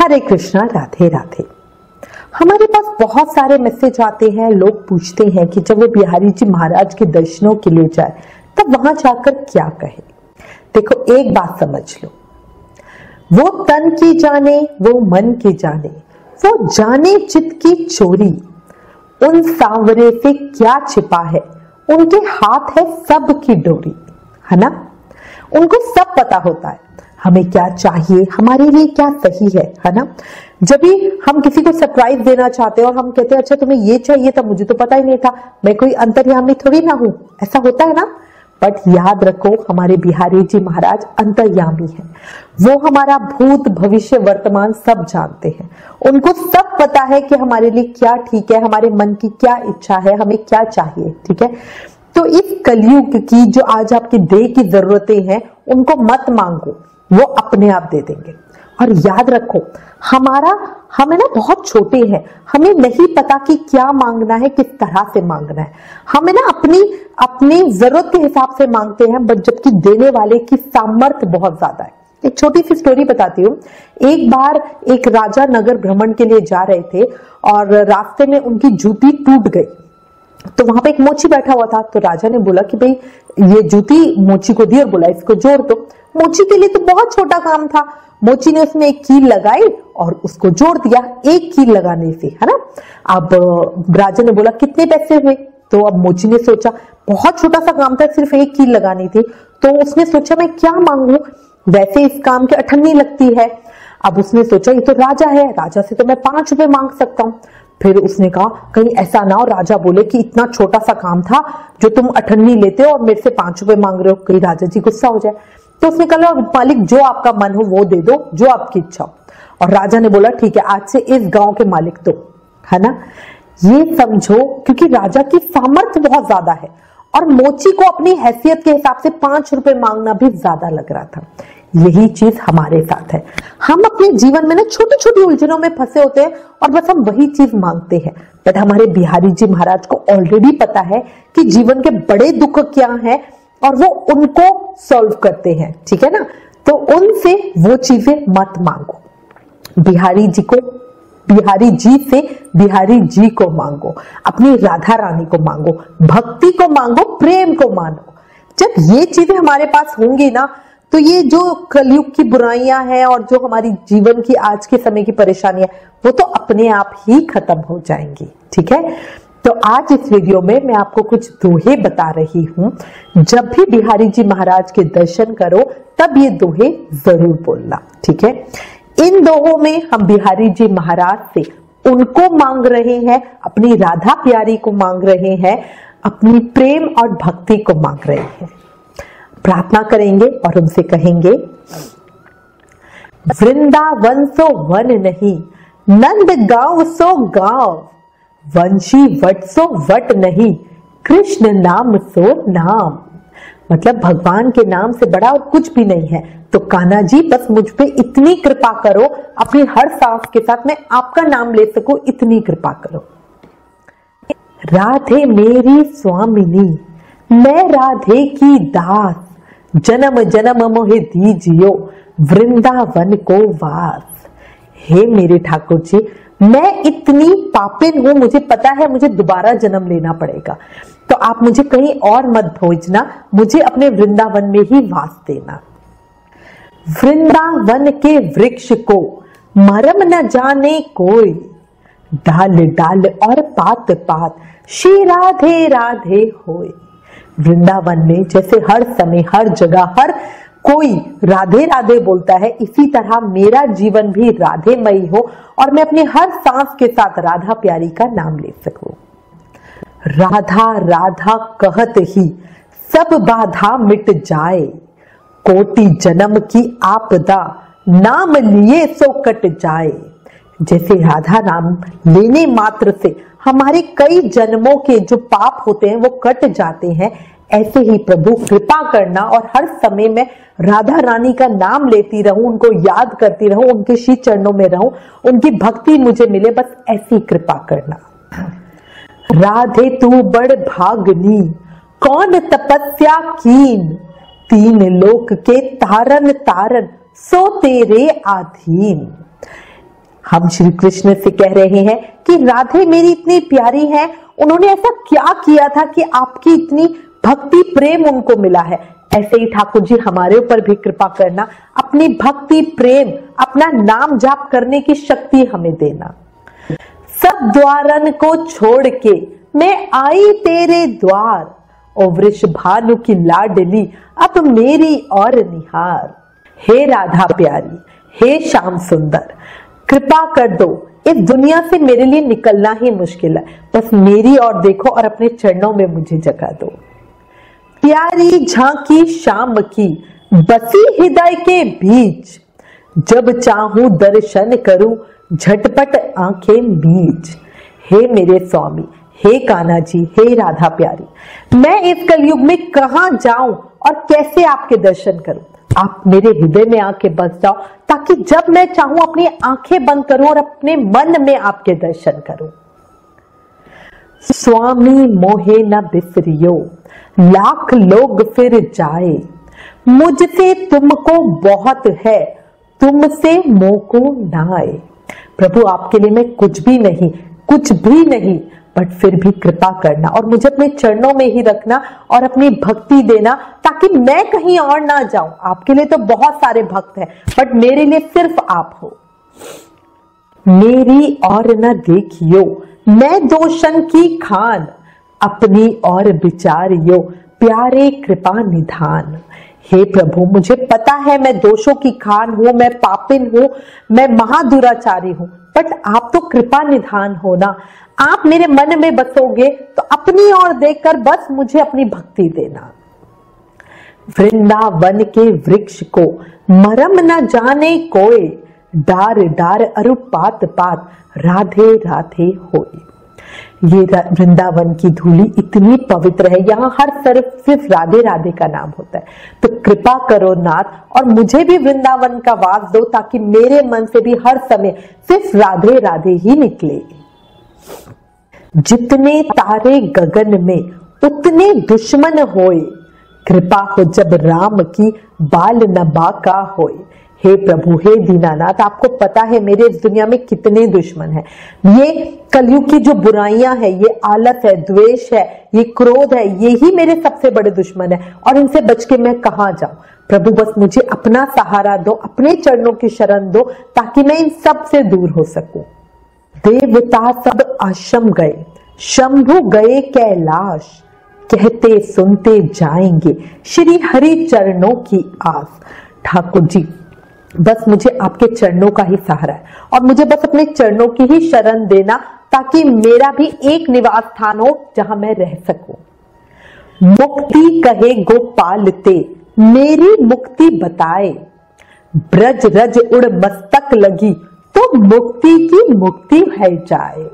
हरे कृष्णा, राधे राधे। हमारे पास बहुत सारे मैसेज आते हैं, लोग पूछते हैं कि जब वो बिहारी जी महाराज के दर्शनों के लिए जाए तब वहां जाकर क्या कहे। देखो, एक बात समझ लो, वो तन की जाने, वो मन की जाने, वो जाने चित्त की चोरी, उन सांवरे से क्या छिपा है, उनके हाथ है सब की डोरी, है ना। उनको सब पता होता है हमें क्या चाहिए, हमारे लिए क्या सही है ना। जब भी हम किसी को सरप्राइज देना चाहते हैं और हम कहते हैं अच्छा तुम्हें ये चाहिए था, मुझे तो पता ही नहीं था, मैं कोई अंतर्यामी थोड़ी ना हूं, ऐसा होता है ना। बट याद रखो, हमारे बिहारी जी महाराज अंतर्यामी हैं। वो हमारा भूत भविष्य वर्तमान सब जानते हैं। उनको सब पता है कि हमारे लिए क्या ठीक है, हमारे मन की क्या इच्छा है, हमें क्या चाहिए, ठीक है। तो इस कलयुग की जो आज आपकी देह की जरूरतें हैं उनको मत मांगो, वो अपने आप दे देंगे। और याद रखो, हमें ना बहुत छोटे हैं, हमें नहीं पता कि क्या मांगना है, किस तरह से मांगना है। हमें ना अपनी जरूरत के हिसाब से मांगते हैं, बट जबकि देने वाले की सामर्थ्य बहुत ज्यादा है। एक छोटी सी स्टोरी बताती हूँ। एक बार एक राजा नगर भ्रमण के लिए जा रहे थे और रास्ते में उनकी जूती टूट गई। तो वहां पे एक मोची बैठा हुआ था। तो राजा ने बोला कि भाई ये जूती मोची को दी और बोला इसको जोड़ दो। मोची के लिए तो बहुत छोटा काम था। मोची ने उसमें एक कील लगाई और उसको जोड़ दिया, एक कील लगाने से, है ना। अब राजा ने बोला कितने पैसे हुए। तो अब मोची ने सोचा बहुत छोटा सा काम था, सिर्फ एक कील लगानी थी। तो उसने सोचा मैं क्या मांगू, वैसे इस काम की अठन्नी लगती है। अब उसने सोचा ये तो राजा है, राजा से तो मैं 5 रुपए मांग सकता हूँ। फिर उसने कहा कहीं ऐसा ना हो राजा बोले कि इतना छोटा सा काम था जो तुम अठन्नी लेते हो और मेरे से 5 रुपए मांग रहे हो, कहीं राजा जी गुस्सा हो जाए। तो उसने कहा मालिक जो आपका मन हो वो दे दो, जो आपकी इच्छा हो। और राजा ने बोला ठीक है, आज से इस गांव के मालिक तो, है ना। ये समझो, क्योंकि राजा की सामर्थ्य बहुत ज्यादा है और मोची को अपनी हैसियत के हिसाब से 5 रुपए मांगना भी ज्यादा लग रहा था। यही चीज हमारे साथ है। हम अपने जीवन में ना छोटी छोटी उलझनों में फंसे होते हैं और बस हम वही चीज मांगते हैं। बट हमारे बिहारी जी महाराज को ऑलरेडी पता है कि जीवन के बड़े दुख क्या हैं और वो उनको सॉल्व करते हैं, ठीक है ना। तो उनसे वो चीजें मत मांगो। बिहारी जी से बिहारी जी को मांगो, अपनी राधा रानी को मांगो, भक्ति को मांगो, प्रेम को मांगो। जब ये चीजें हमारे पास होंगी ना, तो ये जो कलयुग की बुराइयां हैं और जो हमारी जीवन की आज के समय की परेशानियां, वो तो अपने आप ही खत्म हो जाएंगी, ठीक है। तो आज इस वीडियो में मैं आपको कुछ दोहे बता रही हूं। जब भी बिहारी जी महाराज के दर्शन करो तब ये दोहे जरूर बोलना, ठीक है। इन दोहों में हम बिहारी जी महाराज से उनको मांग रहे हैं, अपनी राधा प्यारी को मांग रहे हैं, अपनी प्रेम और भक्ति को मांग रहे हैं। प्रार्थना करेंगे और उनसे कहेंगे, वृंदावन सो वन नहीं, नंद गांव सो गांव, वंशी वट सो वट नहीं, कृष्ण नाम सो नाम। मतलब भगवान के नाम से बड़ा और कुछ भी नहीं है। तो कान्हा जी बस मुझ पे इतनी कृपा करो, अपनी हर सांस के साथ मैं आपका नाम ले सकूं, इतनी कृपा करो। राधे मेरी स्वामिनी, मैं राधे की दास, जन्म जन्म मोहे दीजियो, वृंदावन को वास। हे मेरे ठाकुर जी, मैं इतनी पापिन हूं, मुझे पता है मुझे दोबारा जन्म लेना पड़ेगा, तो आप मुझे कहीं और मत भेजना, मुझे अपने वृंदावन में ही वास देना। वृंदावन के वृक्ष को मरम न जाने कोई, डाल डाल और पात पात, श्री राधे राधे होए। वृंदावन में जैसे हर समय हर जगह हर कोई राधे राधे बोलता है, इसी तरह मेरा जीवन भी राधेमयी हो और मैं अपनी हर सांस के साथ राधा प्यारी का नाम ले सकूं। राधा राधा कहत ही सब बाधा मिट जाए, कोटि जन्म की आपदा नाम लिए सो कट जाए। जैसे राधा नाम लेने मात्र से हमारे कई जन्मों के जो पाप होते हैं वो कट जाते हैं, ऐसे ही प्रभु कृपा करना और हर समय में राधा रानी का नाम लेती रहूं, उनको याद करती रहूं, उनके श्री चरणों में रहूं, उनकी भक्ति मुझे मिले, बस ऐसी कृपा करना। राधे तू बड़ भागनी, कौन तपस्या कीन, 3 लोक के तारन तारन, सो तेरे आधीन। हम श्री कृष्ण से कह रहे हैं कि राधे मेरी इतनी प्यारी है, उन्होंने ऐसा क्या किया था कि आपकी इतनी भक्ति प्रेम उनको मिला है। ऐसे ही ठाकुर जी हमारे ऊपर भी कृपा करना, अपनी भक्ति प्रेम, अपना नाम जाप करने की शक्ति हमें देना। सब द्वारन को छोड़ के मैं आई तेरे द्वार, ओ वृषभानु की लाडली अब मेरी और निहार। हे राधा प्यारी, हे श्याम सुंदर, कृपा कर दो, इस दुनिया से मेरे लिए निकलना ही मुश्किल है, बस मेरी ओर देखो और अपने चरणों में मुझे जगा दो। प्यारी झांकी शाम की बसी हृदय के बीच, जब चाहूं दर्शन करूं झटपट आंखें मीच। हे मेरे स्वामी, हे कान्हा जी, हे राधा प्यारी, मैं इस कलयुग में कहां जाऊं और कैसे आपके दर्शन करूं। आप मेरे हृदय में आके बस जाओ, ताकि जब मैं चाहूं अपनी आंखें बंद करूं और अपने मन में आपके दर्शन करूं। स्वामी मोहे न बिसरियो, लाख लोग फिर जाए, मुझसे तुमको बहुत है, तुमसे मोह को ना आए। प्रभु आपके लिए मैं कुछ भी नहीं, बट फिर भी कृपा करना और मुझे अपने चरणों में ही रखना और अपनी भक्ति देना, ताकि मैं कहीं और ना जाऊं। आपके लिए तो बहुत सारे भक्त हैं, बट मेरे लिए सिर्फ आप हो। मेरी और न देखियो, मैं दोषन की खान, अपनी और विचारियो, प्यारे कृपा निधान। हे प्रभु, मुझे पता है मैं दोषों की खान हूं, मैं पापिन हूं, मैं महादुराचारी हूं, बट आप तो कृपा निधान हो ना। आप मेरे मन में बसोगे तो अपनी ओर देखकर बस मुझे अपनी भक्ति देना। वृंदावन के वृक्ष को मरम न जाने कोई, डार डार अरु पात पात राधे राधे होए। ये वृंदावन की धूली इतनी पवित्र है, यहाँ हर तरफ सिर्फ राधे राधे का नाम होता है। तो कृपा करो नाथ और मुझे भी वृंदावन का वास दो, ताकि मेरे मन से भी हर समय सिर्फ राधे राधे ही निकले। जितने तारे गगन में उतने दुश्मन होए, कृपा हो जब राम की बाल न बाका होए। हे प्रभु, हे दीनानाथ, आपको पता है मेरे इस दुनिया में कितने दुश्मन हैं। ये कलयुग की जो बुराइयां हैं, ये आलस है, द्वेष है, ये क्रोध है, ये ही मेरे सबसे बड़े दुश्मन है, और इनसे बच के मैं कहां जाऊं। प्रभु बस मुझे अपना सहारा दो, अपने चरणों की शरण दो, ताकि मैं इन सब से दूर हो सकूं। देवता सब आश्रम गए, शंभु गए कैलाश, कहते सुनते जाएंगे श्री हरि चरणों की आस। ठाकुर जी, बस मुझे आपके चरणों का ही सहारा है, और मुझे बस अपने चरणों की ही शरण देना, ताकि मेरा भी एक निवास स्थान हो जहां मैं रह सकूं। मुक्ति कहे गोपाल ते, मेरी मुक्ति बताए, ब्रज रज उड़ मस्तक लगी, तो मुक्ति की मुक्ति है जाए।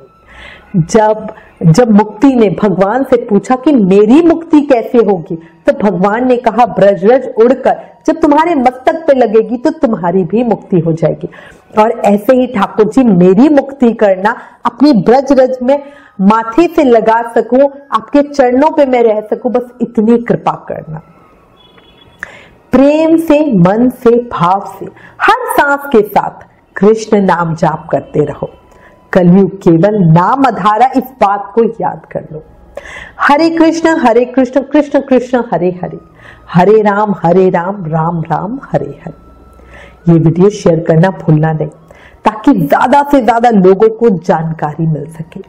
जब मुक्ति ने भगवान से पूछा कि मेरी मुक्ति कैसे होगी, तो भगवान ने कहा ब्रजरज उड़कर जब तुम्हारे मस्तक पे लगेगी तो तुम्हारी भी मुक्ति हो जाएगी। और ऐसे ही ठाकुर जी मेरी मुक्ति करना, अपनी ब्रजरज में माथे से लगा सकूं, आपके चरणों पे मैं रह सकूं, बस इतनी कृपा करना। प्रेम से, मन से, भाव से हर सांस के साथ कृष्ण नाम जाप करते रहो। कलयुग केवल नाम आधारा, इस बात को याद कर लो। हरे कृष्ण कृष्ण कृष्ण हरे हरे, हरे राम राम राम हरे हरे। ये वीडियो शेयर करना भूलना नहीं, ताकि ज्यादा से ज्यादा लोगों को जानकारी मिल सके।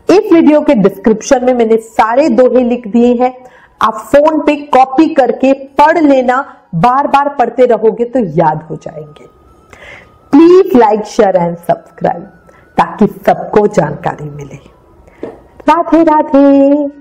इस वीडियो के डिस्क्रिप्शन में मैंने सारे दोहे लिख दिए हैं, आप फोन पे कॉपी करके पढ़ लेना, बार बार पढ़ते रहोगे तो याद हो जाएंगे। Please like, share and subscribe, ताकि सबको जानकारी मिले। राधे राधे।